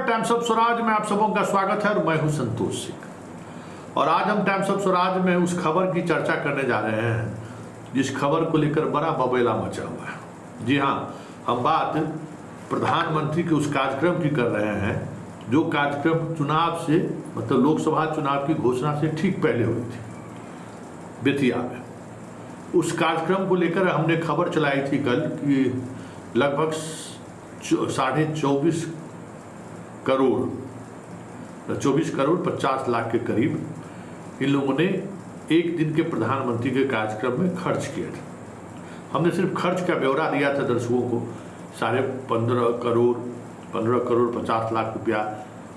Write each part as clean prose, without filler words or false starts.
Times of Swaraj में आप सबों का स्वागत है और मैं हूं संतोष सिंह। और आज हम टाइम्स ऑफ स्वराज में उस खबर की चर्चा करने जा रहे हैं जिस खबर को लेकर बड़ा बबेला मचा हुआ है। जी हाँ, हम बात प्रधानमंत्री के उस कार्यक्रम की कर रहे हैं जो कार्यक्रम चुनाव से मतलब लोकसभा चुनाव की घोषणा से ठीक पहले हुई थी बेतिया में। उस कार्यक्रम को लेकर हमने खबर चलाई थी कल कि लगभग 24.5 करोड़ 24 करोड़ 50 लाख के करीब इन लोगों ने एक दिन के प्रधानमंत्री के कार्यक्रम में खर्च किया था। हमने सिर्फ खर्च का ब्यौरा दिया था दर्शकों को। 15.5 करोड़ 50 लाख रुपया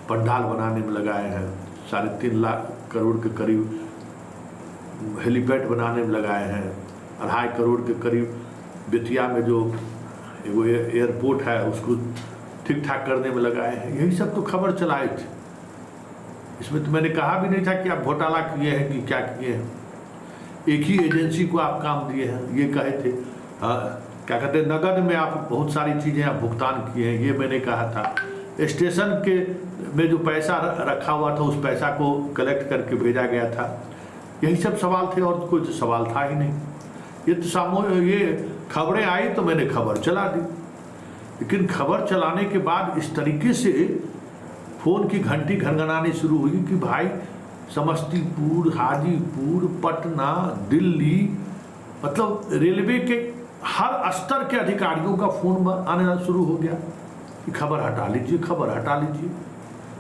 पंडाल बनाने में लगाए हैं, 3.5 लाख करोड़ के करीब हेलीपैड बनाने में लगाए हैं, 2.5 करोड़ के करीब बेतिया में जो वो एयरपोर्ट है उसको ठीक ठाक करने में लगाए हैं। यही सब तो खबर चलाए थे। इसमें तो मैंने कहा भी नहीं था कि आप घोटाला किए हैं कि क्या किए हैं। एक ही एजेंसी को आप काम दिए हैं ये कहे थे। क्या कहते हैं, नगद में आप बहुत सारी चीज़ें आप भुगतान किए हैं ये मैंने कहा था। स्टेशन के में जो पैसा रखा हुआ था उस पैसा को कलेक्ट करके भेजा गया था। यही सब सवाल थे और कोई तो सवाल था ही नहीं। ये तो ये खबरें आई तो मैंने खबर चला दी, लेकिन खबर चलाने के बाद इस तरीके से फ़ोन की घंटी घनघनानी शुरू हुई कि भाई समस्तीपुर, हाजीपुर, पटना, दिल्ली, मतलब रेलवे के हर स्तर के अधिकारियों का फ़ोन आना शुरू हो गया कि खबर हटा लीजिए, खबर हटा लीजिए।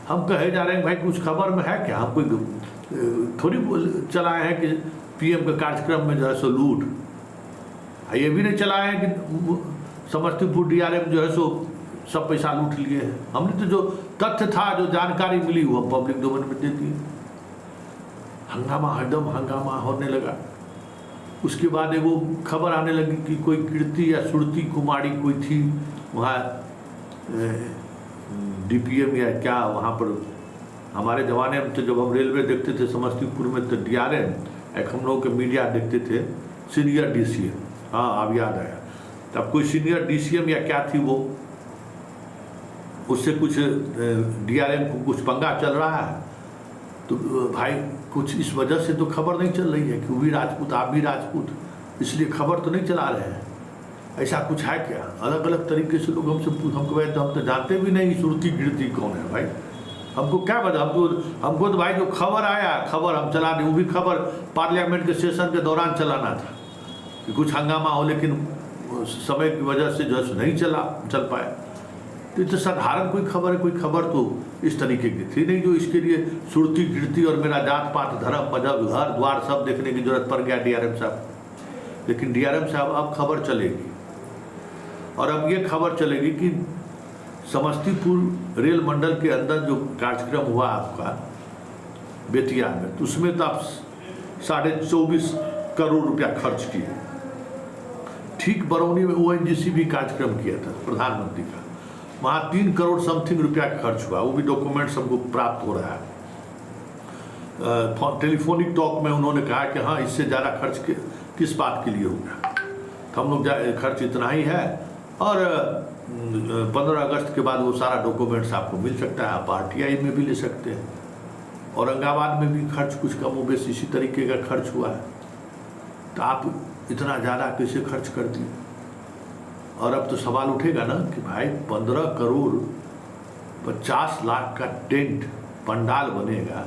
हम कहे जा रहे हैं भाई कुछ खबर में है क्या? हम कोई थोड़ी चलाए हैं कि पीएम के कार्यक्रम में जो है सो लूट। ये भी नहीं चलाए हैं कि समस्तीपुर डीआरएम जो है सो सब पैसा लूट लिए हैं। हमने तो जो तथ्य था, जो जानकारी मिली वो पब्लिक डोमेन में दे दी। हंगामा हरदम हंगामा होने लगा। उसके बाद वो खबर आने लगी कि कोई कीर्ति या सुरती कुमारी कोई थी वहाँ डीपीएम या क्या वहाँ पर। हमारे ज़माने में तो जब हम रेलवे देखते थे समस्तीपुर में तो डीआरएम, एक हम लोग के मीडिया देखते थे सीनियर डीसीएम। हाँ, अब याद आया। तब कोई सीनियर डीसीएम या क्या थी वो, उससे कुछ डीआरएम को कुछ पंगा चल रहा है तो भाई कुछ इस वजह से तो खबर नहीं चल रही है कि वो भी राजपूत आप भी राजपूत, इसलिए खबर तो नहीं चला रहे हैं। ऐसा कुछ है क्या? अलग अलग तरीके से लोग हमसे हमको भाई तो हम तो जानते भी नहीं सुरती गिरती कौन है भाई। हमको क्या पता? हमको तो भाई जो खबर आया खबर हम चला दें। वो भी खबर पार्लियामेंट के सेशन के दौरान चलाना था कि कुछ हंगामा हो, लेकिन समय की वजह से जो है नहीं चल पाया। तो ये तो साधारण कोई खबर है। कोई खबर तो इस तरीके की थी नहीं जो इसके लिए सुरती गिरती और मेरा जात पात धर्म मजहब घर द्वार सब देखने की जरूरत पड़ गया डीआरएम साहब। लेकिन डीआरएम साहब अब खबर चलेगी, और अब ये खबर चलेगी कि समस्तीपुर रेल मंडल के अंदर जो कार्यक्रम हुआ आपका बेतिया में, तो उसमें तो आप 24.5 करोड़ रुपया खर्च किए। ठीक बरौनी में ओएनजीसी भी कार्यक्रम किया था प्रधानमंत्री का, वहाँ 3 करोड़ समथिंग रुपया खर्च हुआ। वो भी डॉक्यूमेंट्स हमको प्राप्त हो रहा है। टेलीफोनिक टॉक में उन्होंने कहा कि हाँ इससे ज़्यादा खर्च किस बात के लिए होगा। तो हम लोग खर्च इतना ही है, और 15 अगस्त के बाद वो सारा डॉक्यूमेंट्स आपको मिल सकता है। आप आरटीआई में भी ले सकते हैं। औरंगाबाद में भी खर्च कुछ कम हो बेश इसी तरीके का खर्च हुआ है। तो आप इतना ज़्यादा कैसे खर्च कर दिए? और अब तो सवाल उठेगा ना कि भाई 15 करोड़ 50 लाख का टेंट पंडाल बनेगा,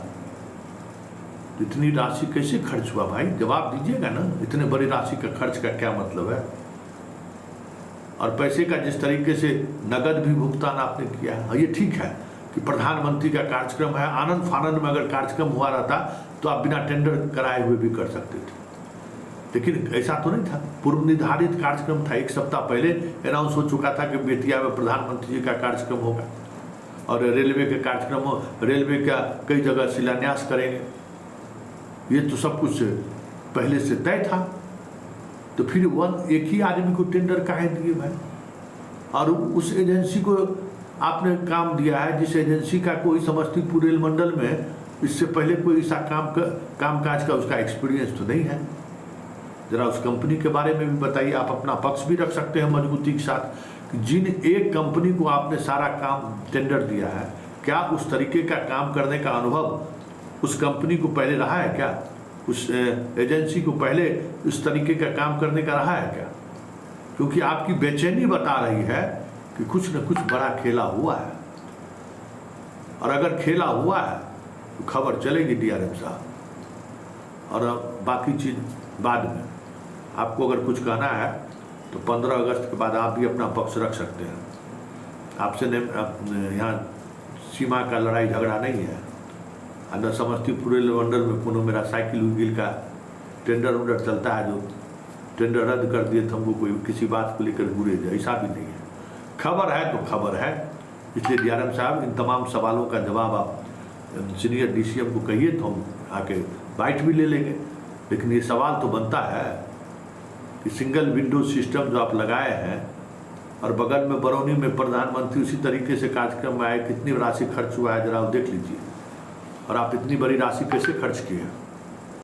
इतनी राशि कैसे खर्च हुआ भाई? जवाब दीजिएगा ना। इतने बड़ी राशि का खर्च का क्या मतलब है? और पैसे का जिस तरीके से नगद भी भुगतान आपने किया है, ये ठीक है कि प्रधानमंत्री का कार्यक्रम है। आनंद फानंद में अगर कार्यक्रम हुआ रहता तो आप बिना टेंडर कराए हुए भी कर सकते थे, लेकिन ऐसा तो नहीं था। पूर्व निर्धारित कार्यक्रम था। 1 सप्ताह पहले अनाउंस हो चुका था कि बेतिया में प्रधानमंत्री जी का कार्यक्रम होगा, और रेलवे के कार्यक्रम रेलवे का कई जगह शिलान्यास करेंगे। ये तो सब कुछ पहले से तय था। तो फिर एक ही आदमी को टेंडर काहे दिए भाई? और उस एजेंसी को आपने काम दिया है जिस एजेंसी का कोई समस्तीपुर रेल मंडल में इससे पहले कोई ऐसा कामकाज का उसका एक्सपीरियंस तो नहीं है। जरा उस कंपनी के बारे में भी बताइए। आप अपना पक्ष भी रख सकते हैं मजबूती के साथ कि जिन एक कंपनी को आपने सारा काम टेंडर दिया है, क्या उस तरीके का काम करने का अनुभव उस कंपनी को पहले रहा है क्या? उस एजेंसी को पहले इस तरीके का काम करने का रहा है क्या? क्योंकि आपकी बेचैनी बता रही है कि कुछ न कुछ बड़ा खेला हुआ है, और अगर खेला हुआ है तो खबर चलेगी डीआरएम साहब, और बाकी चीज़ बाद में। आपको अगर कुछ कहना है तो 15 अगस्त के बाद आप भी अपना पक्ष रख सकते हैं। आपसे यहाँ सीमा का लड़ाई झगड़ा नहीं है। न समस्तीपुर मंडल में कोनो मेरा साइकिल उकिल का टेंडर उंडर चलता है, जो टेंडर रद्द कर दिए तो हमको कोई किसी बात को लेकर गुरेज, ऐसा भी नहीं है। खबर है तो खबर है। इसलिए डीआरएम साहब, इन तमाम सवालों का जवाब आप सीनियर डीसीएम को कहिए तो हम आके बाइट भी ले लेंगे। लेकिन ये सवाल तो बनता है कि सिंगल विंडो सिस्टम जो आप लगाए हैं, और बगल में बरौनी में प्रधानमंत्री उसी तरीके से कार्यक्रम में आए, कितनी राशि खर्च हुआ है जरा देख लीजिए, और आप इतनी बड़ी राशि कैसे खर्च किए हैं।